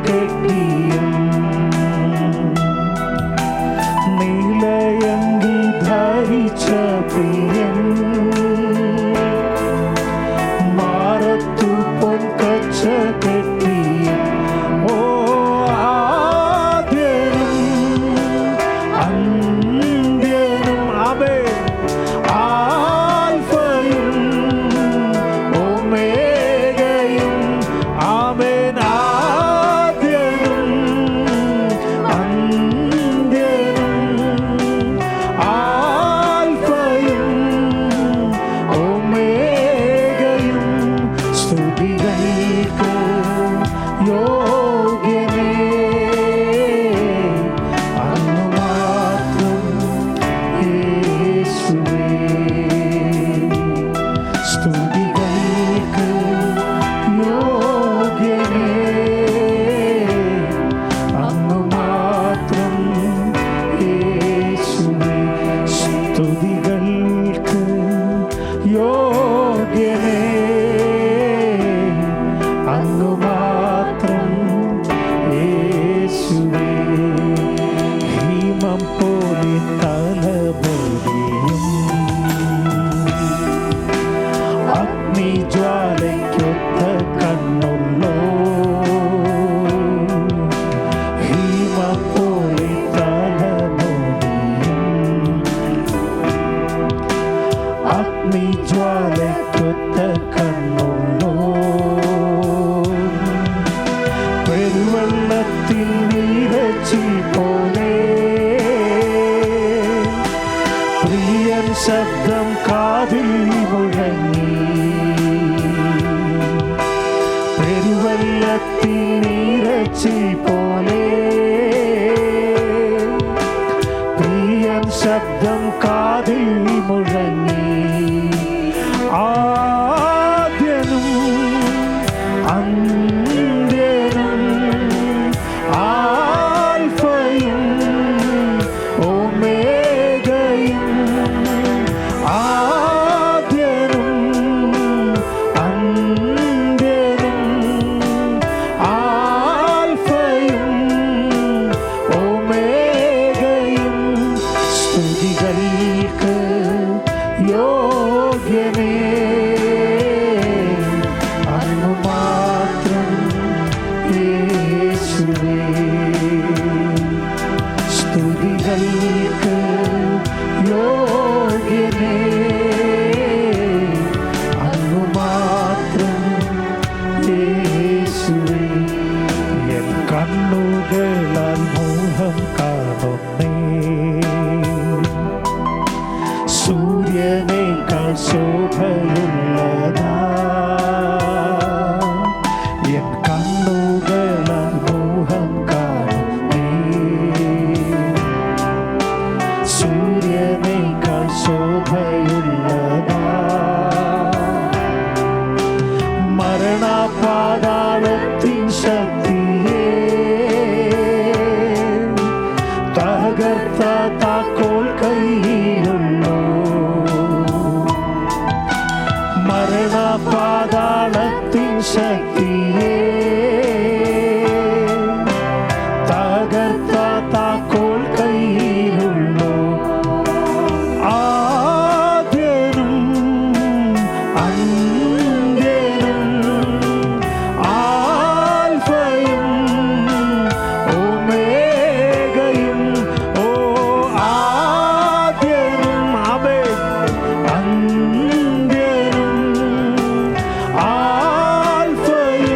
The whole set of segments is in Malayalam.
കെട്ടിയും നീലയങ്കി ധരിച്ച പ്രിയൻ മാറത്തു പൊൻകച്ച കെട്ടിയും ഓ ആദ്യനും അന്ത്യനും അവേ ആൽഫയും ഒമേഗയും ആമേൻ ആദ്യനും അന്ത്യനും ആൽഫയും ഒമേഗയും സ്തുതികൾക്ക് യോഗ്യനേ അങ്ങ് മാത്രം യേശുവേ സ്തുതികൾക്ക് യോഗ്യനേ അങ്ങ് മാത്രം യേശുവേ സ്തുതികൾക്ക് യോഗ്യനേ അങ്ങ് മാത്രം യേശുവേ ഹിമം പോലെ തലമുടിയും അഗ്നിജ്വാലയ്ക്കൊത്ത കണ്ണുള്ളോ ഹിമം പോലെ തലമുടിയും അഗ്നിജ്വാലയ്ക്കൊത്ത കണ്ണുള്ളോ പെരുവെള്ളത്തിൽ നീരച്ചി പോലെ പ്രിയൻ ശബ്ദം കാതിൽ മുഴങ്ങി പെരുവെള്ളത്തിൽ നീരച്ചി പോലെ പ്രിയൻ ശബ്ദം കാതിൽ മുഴങ്ങി ആദ്യനും അന്ത്യനും ആൽഫയും ഒമേഗയും ആദ്യനും അന്ത്യനും ആൽഫയും ഒമേഗയും സ്തുതികൾക്ക് യോഗ്യനേ അങ്ങ് മാത്രം യേശുവേ സ്തുതികൾക്ക് യോഗ്യനേ അങ്ങ് മാത്രം യേശുവേ എൻ കണ്ണുകളാൽ മോഹം കാണുന്നേ സൂര്യനേക്കാൾ ശോഭയുള്ളതാ എൻ കണ്ണുകളാൽ മോഹം കാണുന്നേ സൂര്യനേക്കാൾ ശോഭയുള്ളതാ മരണപാതാളത്തിൻ ശക്തിയെ തകർത്ത താക്കോൽ കയ്യിലുള്ളൂ മരണപാതാളത്തിൻ ശക്തിയെ തകർത്ത താക്കോൽ കയ്യിലുള്ളൂ ആദ്യനും അന്ത്യനും ആൽഫയും ഒമേഗയും ഓ ആദ്യനും ആമേൻ അന്ത്യനും ആൽഫയും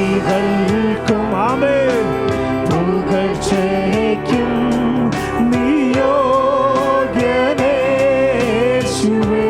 സ്തുതികൾക്കും ആമേൻ പുകഴ്ചയ്ക്കും നീ യോഗ്യനേ യേശുവേ.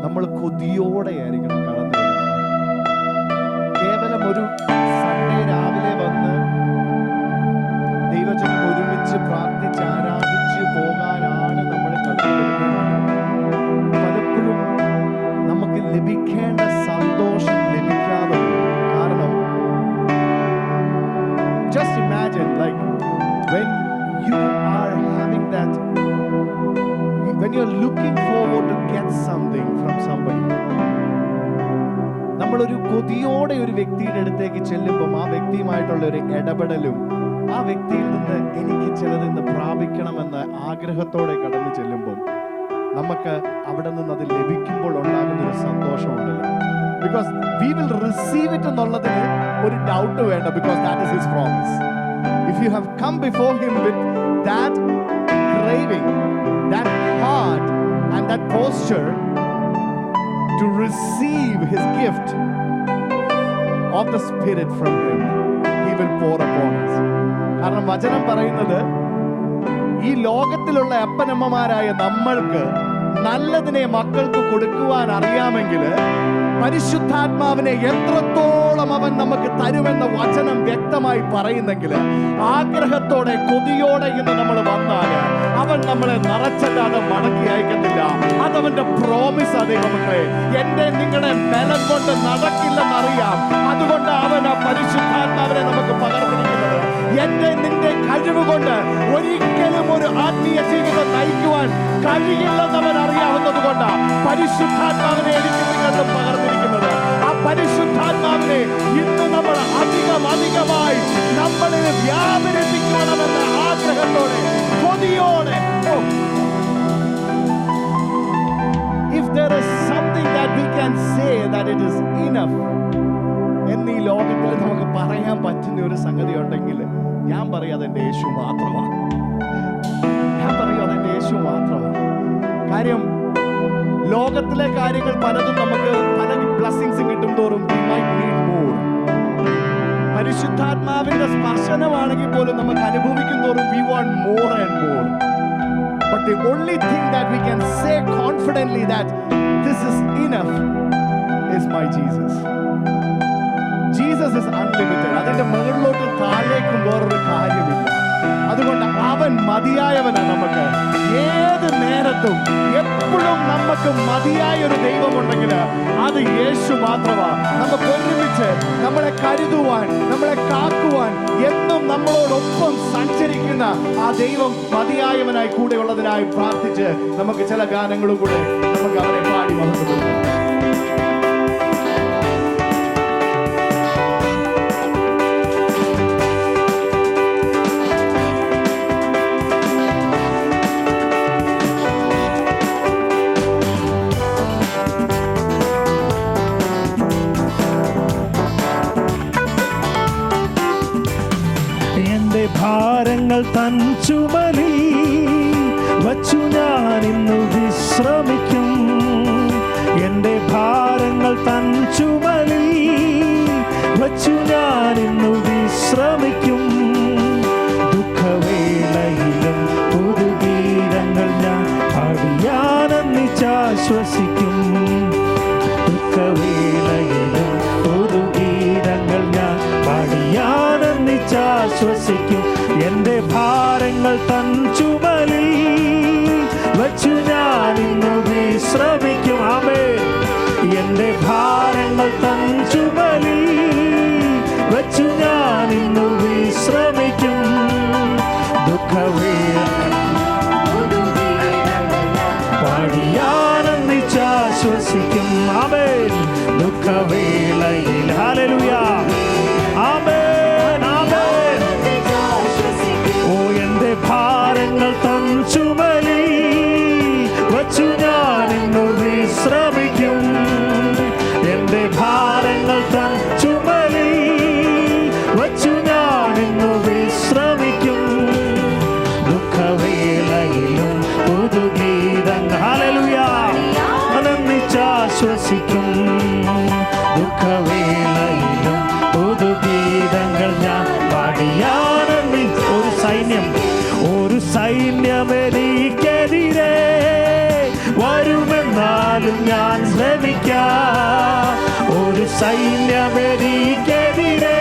നമ്മൾ കൊതിയോടെയായിരിക്കണം കടന്നു വരുന്നത്. കേവലം ഒരു സൺഡേ രാവിലെ വന്ന് ദൈവജനം ഒരുമിച്ച് പ്രാർത്ഥിച്ച് ആരാധിച്ച് പോകാനാണ് നമ്മൾ കടന്നു വരുന്നത്. പലപ്പോഴും നമുക്ക് ലഭിക്കേണ്ട സന്തോഷം ലഭിക്കാതെ. കാരണം just imagine like when you are having that, when you are looking forward to get something from somebody, നമ്മളൊരു കൊതിയോടെ ഒരു വ്യക്തിയുടെ അടുത്തേക്ക് ചെല്ലുമ്പോൾ ആ വ്യക്തിയുമായിട്ടുള്ള ഒരു ഇടപെടലും ആ വ്യക്തിയിൽ നിന്ന് എനിക്ക് ചിലതിന്ന് പ്രാപിക്കണമെന്ന് ആഗ്രഹത്തോടെ കടന്നു ചെല്ലുമ്പോൾ നമുക്ക് അവിടെ നിന്ന് അത് ലഭിക്കുമ്പോൾ ഉണ്ടാകുന്ന ഒരു സന്തോഷമുണ്ടല്ലോ. Because we will receive it എന്നുള്ളതിന് ഒരു ഡൗട്ട് വേണ്ട. Because that is his promise. If you have come before him with that craving, that heart and that posture to receive his gift of the Spirit from him, he will pour upon us. കാരണം വചനം പറയുന്നത് ഈ ലോകത്തിലുള്ള അപ്പനമ്മമാരായ നമ്മൾക്ക് നല്ലതിനെ മക്കൾക്ക് കൊടുക്കുവാൻ അറിയാമെങ്കിൽ പരിശുദ്ധാത്മാവിനെ എത്രത്തോളം അവൻ നമുക്ക് തരുമെന്ന വചനം വ്യക്തമായി പറയുന്നെങ്കിൽ ആഗ്രഹത്തോടെ കൊതിയോടെ ഇന്ന് നമ്മൾ വന്നാൽ അവൻ നമ്മളെ നിറച്ചല്ലാതെ മടക്കി അയക്കത്തില്ല. അതവന്റെ പ്രോമിസ്. അതേ മക്കളെ, എന്റെ നിങ്ങളുടെ ബലം കൊണ്ട് നടക്കില്ലെന്നറിയാം. അതുകൊണ്ട് അവൻ ആ പരിശുദ്ധാത്മാവിനെ നമുക്ക് പകർന്നിരിക്കുന്നത്. എന്റെ നിന്റെ കഴിവ് കൊണ്ട് ഒരിക്കലും ഒരു ആത്മീയ ജീവിതം നയിക്കുവാൻ കഴിയില്ലെന്ന് അവൻ അറിയാവുന്നത് കൊണ്ടാണ് പരിശുദ്ധാത്മാവിനെ എനിക്ക് നിങ്ങൾക്ക് പകർന്നിരിക്കുന്നത്. ആ പരിശുദ്ധാത്മാവിനെ ഇന്ന് നമ്മൾ അധികമായി നമ്മളിൽ വ്യാപരിപ്പിക്കണമെന്ന ആഗ്രഹത്തോടെ, കൊതിയോടെ. If there is something that we can say that it is enough എന്ന് ഈ ലോകത്തിൽ നമുക്ക് പറയാൻ പറ്റുന്ന ഒരു സംഗതി ഉണ്ടെങ്കിൽ ഞാൻ പറയും അതെന്റെ യേശു മാത്രമാണ്. അതെന്റെ യേശു മാത്രമാണ്. കാര്യം ലോകത്തിലെ കാര്യങ്ങൾ പലതും നമുക്ക് പല ബ്ലെസ്സിങ്സ് കിട്ടും തോറും we might need more. പരിശുദ്ധാത്മാവിന്റെ സ്പർശനമാണെങ്കിൽ പോലും നമുക്ക് അനുഭവിക്കും തോറും we want more and more. But the only thing that we can say confidently that this is enough is my Jesus. Jesus is unlimited. അതിന്റെ മുകളിലോട്ട് താഴേക്കും വേറൊരു കാര്യമില്ല. അതുകൊണ്ട് അവൻ മതിയായവനാണ്. നമുക്ക് ഏത് നേരത്തും എപ്പോഴും നമുക്ക് മതിയായ ഒരു ദൈവമുണ്ടെങ്കിൽ അത് യേശു മാത്രമാണ്. നമുക്ക് ഒരുമിച്ച് നമ്മളെ കരുതുവാൻ, നമ്മളെ കാക്കുവാൻ, എന്നും നമ്മളോടൊപ്പം സഞ്ചരിക്കുന്ന ആ ദൈവം മതിയായവനായി കൂടെയുള്ളതിനായി പ്രാർത്ഥിച്ച് നമുക്ക് ചില ഗാനങ്ങളും കൂടെ നമുക്ക് അവരെ പാടി മഹത്വപ്പെടുത്താം. ഭാരങ്ങൾ തൻ ചുമലിൽ വച്ചു ഞാൻ ഇന്നു വിശ്രമിക്കും. എൻ്റെ ഭാരങ്ങൾ തൻ ചുമലിൽ വച്ചു ഞാൻ ഇന്നു വിശ്രമിക്കും. ദുഃഖവേളയിലും പുതുഗീതങ്ങൾ ഞാൻ പാടിയാനന്ദിച്ചാശ്വസിക്കും. ദുഃഖവേളയിലും പുതുഗീതങ്ങൾ ഞാൻ പാടിയാനന്ദിച്ചാശ്വസിക്കും. എന്റെ ഭാരങ്ങൾ തൻ ചുമലിൽ വച്ചു ഞാൻ ഇന്നു വിശ്രമിക്കും. ആമേൻ. എന്റെ ഭാരങ്ങൾ തൻ ചുമലിൽ വച്ചു ഞാൻ ഇന്നു വിശ്രമിക്കും. ദുഃഖവേള പാടിയാനന്ദിച്ചാശ്വസിക്കും. ആമേൻ. ദുഃഖവേളയിൽ ഹല്ലേലൂയ. ആമേൻ, ആമേൻ. ഓ എന്റെ ഭാരങ്ങൾ തൻ ചുമലിൽ വച്ചു ഞാൻ ഇന്നു വിശ്രമിക്കും. എന്റെ ഭാരങ്ങൾ തൻ ചുമലിൽ വച്ചു ഞാൻ ഇന്നു വിശ്രമിക്കും. ദുഃഖവേളയിലും പുതുഗീതങ്ങൾ ഹല്ലേലൂയ ആനന്ദിച്ചാശ്വസിക്കും. ദുഃഖവേളയിലും പുതുഗീതങ്ങൾ ഞാൻ പാടിയാനന്ദി. ഒരു സൈന്യം എനിക്കെതിരെ വരുമെന്നാലും ഞാൻ ശ്രമിക്കാം. ഒരു സൈന്യം എനിക്കെതിരെ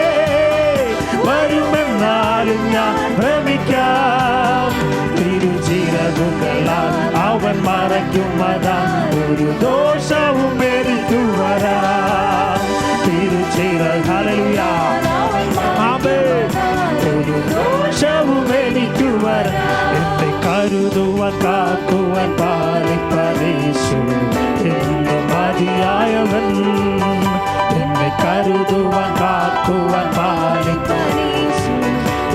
വരുമെന്നാലും ഞാൻ ഭ്രമിക്കാം. തിരുചിറകുകളാൽ അവൻ മറയ്ക്കുമതാ ഒരു ദോഷവും എനിക്ക് വരാം. തിരുചിറക് ഹല്ലേലൂയ. ആമേൻ. ഒരു ദോഷവും എനിക്ക് വരാം. എന്നെ കരുതുവാൻ കാക്കുവാൻ പാലിപ്പരീശു എന്ന് മതിയായവൻ. എന്നെ കരുതുവാൻ കാക്കുവാൻ പാലിപ്പരീശു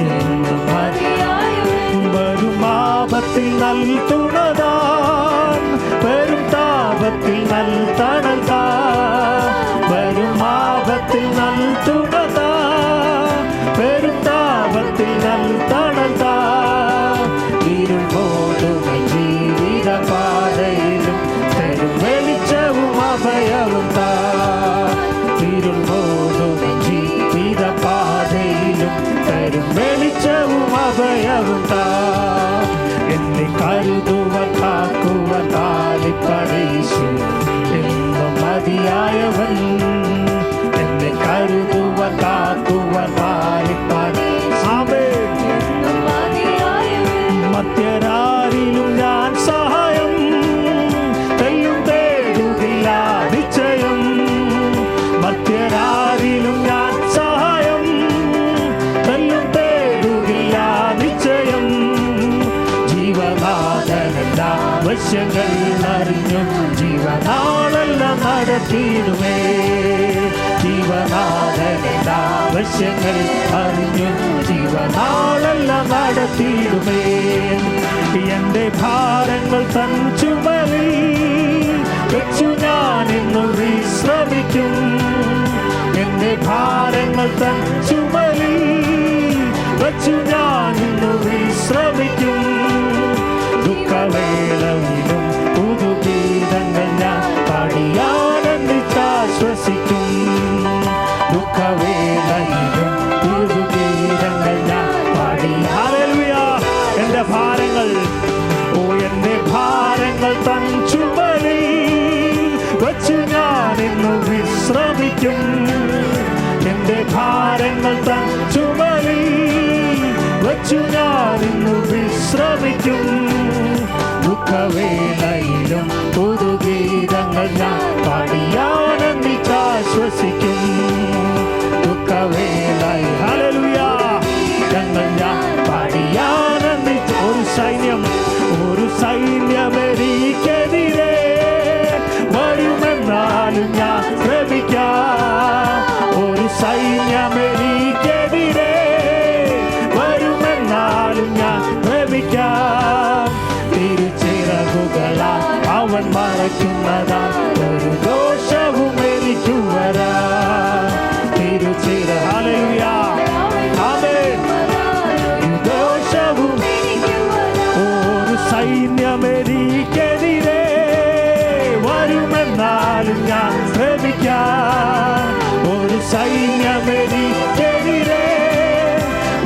എന്ന് മതിയായവൻ. വരും ആപത്തിൽ നൽകുന്നതാൻ, വരും താപത്തിൽ നൽ തണൽ താ. വരും ആപത്തിൽ നൽകുന്നതാ, വരും താപത്തിൽ നൽ തണൽ താ. ഇരുപോടുന്ന ജീവിത പാതയിലും തരും വെളിച്ചവും അഭയവും താ. ഇരുപോടുന്ന ജീവിത പാതയിലും തരും വെളിച്ചവും അഭയവും താ. എന്നെ കരുതുവാൻ കാക്കുവാൻ പാലിപ്പരീശു എന്നും മതിയായവൻ. എന്നെ കരുതുവാൻ കാക്കുവാൻ പാലിപ്പരീശു. ആമേൻ. മധ്യരാരിലും ഞാൻ സഹായം തെല്ലും തേടുകില്ല നിശ്ചയം. മധ്യരാരിലും ഞാൻ സഹായം തെല്ലും തേടു ആവശ്യങ്ങൾ അറിഞ്ഞു ജീവനാളെല്ലാം നടത്തിയിടുമേ. ജീവനാഥന്റെ ആവശ്യങ്ങൾ അറിഞ്ഞു ജീവനാളെല്ലാം നടത്തിയിടുമേ. എന്റെ ഭാരങ്ങൾ തൻ ചുമലിൽ വെച്ചു ഞാൻ ഇന്നു വിശ്രമിക്കും. എന്റെ ഭാരങ്ങൾ തൻ ചുമലിൽ വെച്ചു ഞാൻ ഇന്നു വിശ്രമിക്കും. ദുഃഖവേളയിലും പുതുഗീതങ്ങൾ ഞാൻ പാടിയാനന്ദിച്ചാശ്വസിക്കും. ദുഃഖവേളയിലും പുതുഗീതങ്ങൾ ഞാൻ പാടി. ഹല്ലേലൂയ. എന്റെ ഭാരങ്ങൾ, ഓ എന്റെ ഭാരങ്ങൾ തൻ ചുമലിൽ വച്ചു ഞാൻ ഇന്നു വിശ്രമിക്കും. എന്റെ ഭാരങ്ങൾ തൻ ചുമലിൽ വച്ചു ഞാൻ ഇന്നു വിശ്രമിക്കും. ദുഃഖവേളയിലും പുതുഗീതങ്ങൾ ഞാൻ പാടിയാനന്ദിച്ചാശ്വസിക്കും. ദുഃഖവേളയിൽ ഹല്ലേലൂയ ഞങ്ങൾ ഞാൻ പാടിയാനന്ദിച്ച്. ഒരു സൈന്യമെനിക്കെതിരെ വരുമെന്നാലും ഞാൻ ശ്രമിക്കാം. ഒരു സൈന്യമെനിക്കെതിരെ വരുമെന്നാലും ഞാൻ ശ്രമിക്കാം. തിരുച്ചിറകുകളാൽ അവൻ മറയ്ക്കുന്നതാ ഒരു ദോഷവും എനിക്ക് വരാം. തിരുച്ചിറ ഹല്ലേലൂയ ആമേൻ. ദോഷവും ഒരു സൈന്യമെനിക്കെതിരെ വരുമെന്നാലും ഞാൻ ശ്രമിക്കാം. ഒരു സൈന്യമെനിക്കെതിരെ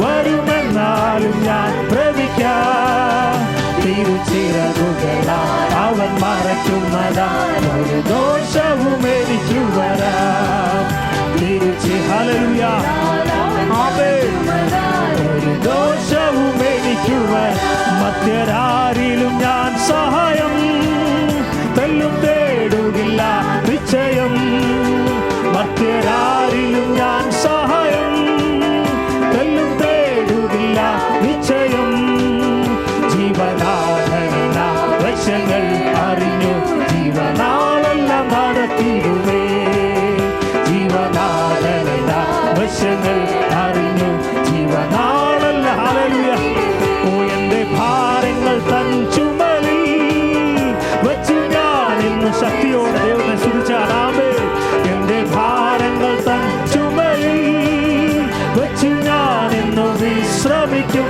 വരുമെന്നാലും ഞാൻ ശ്രമിക്കാം. തിരുച്ചിറകുകളാൽ അവൻ മറയ്ക്കുന്നതാ ഒരു ദോഷവും എനിക്ക് വരാം. ഹല്ലേലൂയ ആമേൻ. ഒരു ദോഷവും എനിക്ക് വരാം. മധ്യരാരിലും ഞാൻ സഹായം തെല്ലും തേടുകില്ല നിശ്ചയം. മധ്യരാരിലും ഞാൻ സഹായം തെല്ലും തേടുകില്ല നിശ്ചയം. ജീവനാഥന വശങ്ങൾ അറിഞ്ഞു ജീവനാളെല്ലാം നടത്തിയിടുമേ. ജീവനാഥന വശങ്ങൾ അറിഞ്ഞു ജീവനാളെല്ലാം. ഹല്ലേലൂയ. ഓ എന്റെ ഭാരങ്ങൾ തൻ ചുമലിൽ വച്ചു ഞാൻ ഇന്ന് ശക്തിയോടെ ദൈവത്തെ സ്തുതിച്ചാടാമേ. എന്റെ ഭാരങ്ങൾ തൻ ചുമലിൽ വച്ചു ഞാൻ ഇന്ന് വിശ്രമിക്കും.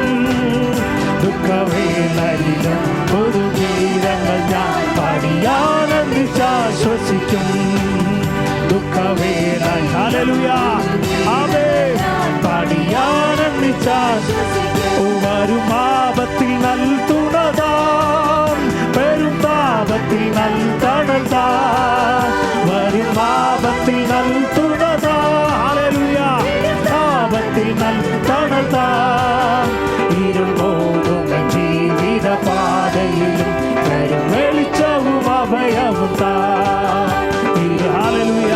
ദുഃഖവേളയിലും പുതുഗീതങ്ങൾ ഞാൻ പാടിയാനന്ദിച്ചാശ്വസിക്കും. ദുഃഖവേള ഹല്ലേലൂയ ആമേൻ. പാടിയാനന്ദിച്ചാശ്വസിക്കും. വരും ആപത്തിൽ നൽ തുണതാം പെരും താപത്തിൽ നൽ തണൽതാം. വരും ആപത്തിൽ നൽ തുണതാം ഹല്ലേലൂയ താപത്തിൽ നൽ തണൽതാം. ഇരുമോടുന്ന ജീവിത പാതയിലും വരും വെളിച്ചവും അഭയവും താം. ഹല്ലേലൂയ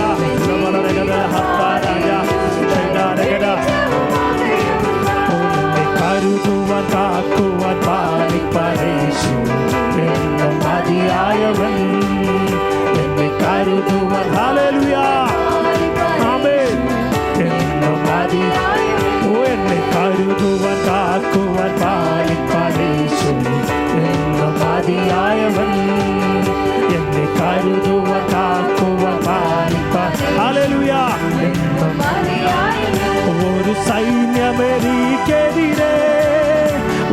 കരുതുവാൻ കാക്കുവാൻ പാലിപ്പരേശു എന്നും മതിയായവൻ. എന്നെ കരുതുവാൻ ഹല്ലേലൂയ ആമേൻ എന്നും മതിയായവൻ. എന്നെ കരുതുവാൻ കാക്കുവാൻ പാലിപ്പരേശു എന്നും മതിയായവൻ. എന്നെ കരുതുവാൻ കാക്കുവാൻ പാലിപ്പാൻ ഹല്ലേലൂയ എന്നും മതിയായവൻ. ഒരു സൈന്യമെനിക്കെതിരെ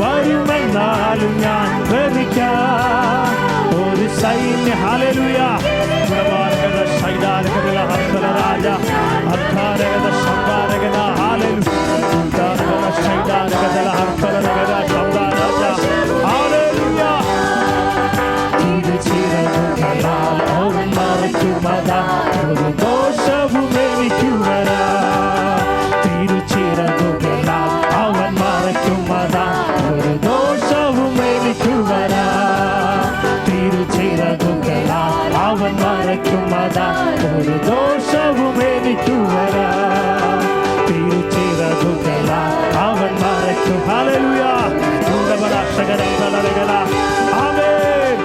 വരുമെന്നാലും ഞാൻ ഭ്രമിക്കാം. ഒരു സൈന്യ ഹല്ലേലൂയ രാജ അദ്ധാരകത ശബ്ദാരകത ഹല്ലേലൂയ. തിരുച്ചിറകുകളാൽ അവൻ മറയ്ക്കുന്നതാ ഒരു ദോഷവും എനിക്ക് വരാം. തിരുച്ചിറകുകളാൽ അവൻ മറയ്ക്കുന്നതാ ഒരു ദോഷവും എനിക്ക് വരാം. തിരുച്ചിറകുകളാൽ അവൻ മറയ്ക്കുന്നതാ ഒരു ദോഷവും എനിക്ക് വരാം. തിരുച്ചിറകുകളാൽ അവൻ മറയ്ക്കും. ഹല്ലേലൂയ ആമേൻ.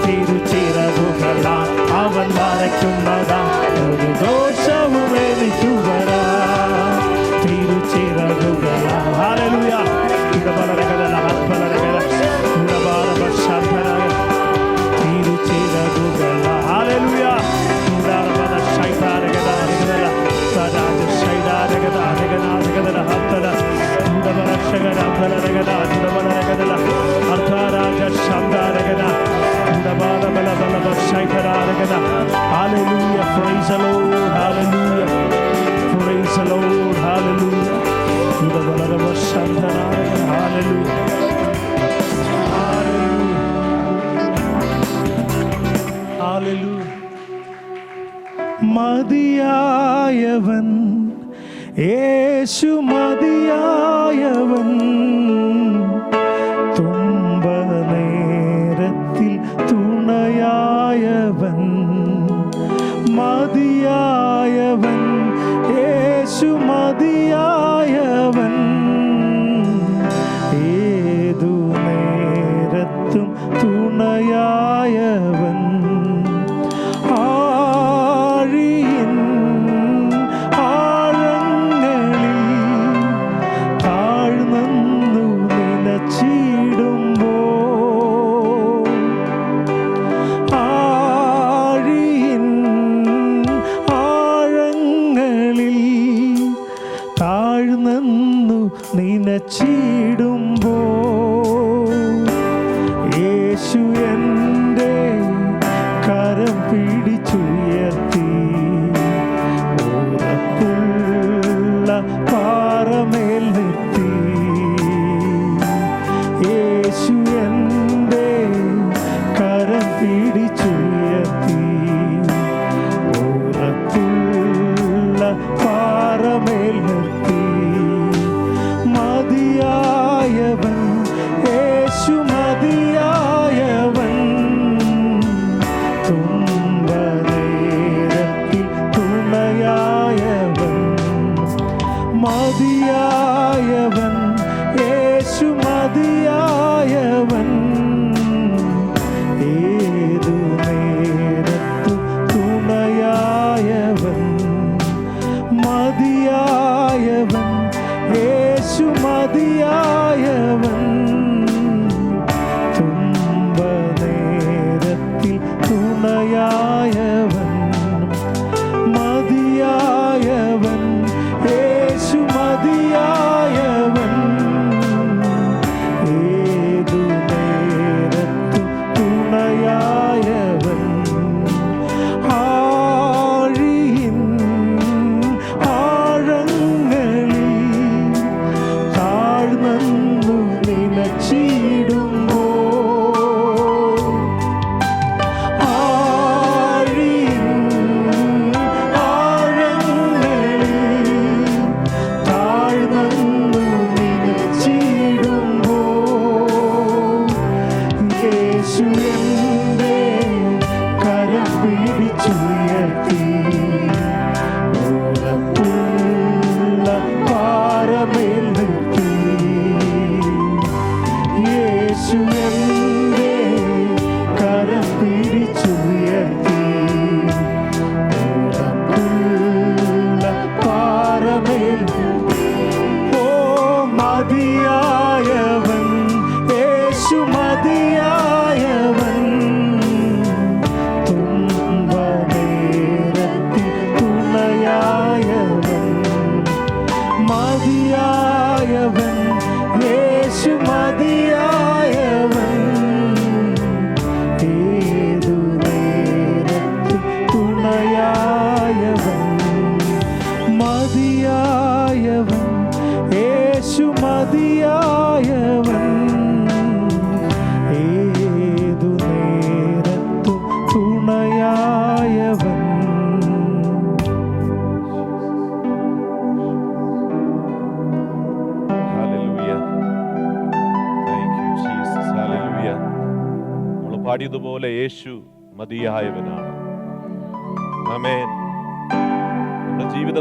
Praise the Lord. Hallelujah. Praise the Lord. Hallelujah. Hallelujah. Hallelujah. മതിയായവൻ യേശു മതിയായവൻ തുമ്പ നേരത്തിൽ തുണയായവൻ മതിയായവൻ യേശു മതിയായവൻ ഏതു നേരത്തും തുണയായവൻ ആഴിയിൻ ആഴങ്ങളിൽ താഴ്ന്നു നിലച്ചിടുമ്പോൾ ആഴിയിൻ ആഴങ്ങളിൽ താഴ്ന്നു നിലച്ചിടുമ്പോൾ യേശു എൻ്റെ കരം പിടിച്ചുയർത്തി ഉറപ്പുള്ള പാറമേൽ നിർത്തി യേശു എൻ്റെ കരം പിടിച്ചുയർത്തി ഉറപ്പുള്ള പാറമേൽ നിർത്തി മതിയായവൻ യേശു മതിയായവൻ തുമ്പനേരത്തിൽ തുണയായവൻ മതിയായവൻ യേശു മതിയായവൻ ഏതു നേരത്തു തുണയായവൻ മതിയായവൻ യേശു മതിയായവൻ തുമ്പനേരത്തിൽ തുണയായവൻ മതിയായവൻ യേശു മതിയായവൻ ഏതു നേരത്തു തുണയായവൻ ആഴിയിൻ ആഴങ്ങളിൽ താഴ്ന്നു നിലച്ചിടുമ്പോൾ ആഴിയിൻ ആഴങ്ങളിൽ താഴ്ന്നു നിലച്ചിടുമ്പോൾ യേശു എൻ്റെ കരം പിടിച്ചുയർത്തി ഉറപ്പുള്ള പാറമേൽ നിർത്തി യേശു എൻ്റെ കരം പിടിച്ചുയർത്തി ഉറപ്പുള്ള പാറമേൽ നിർത്തി ഓ മതിയായവൻ യേശു മതിയായവൻ തുമ്പനേരത്തിൽ തുണയായവൻ മതിയായവൻ യേശു മതിയായവൻ ഏതു നേരത്തു തുണയായവൻ മതിയായവൻ യേശു മതിയായവൻ ഏതു നേരത്തു തുണയായവൻ Hallelujah. Thank you, Jesus. Hallelujah. നമ്മൾ പാടിയതുപോലെ യേശു മതിയായവനാണ്. ആമേൻ. നമ്മുടെ ജീവിത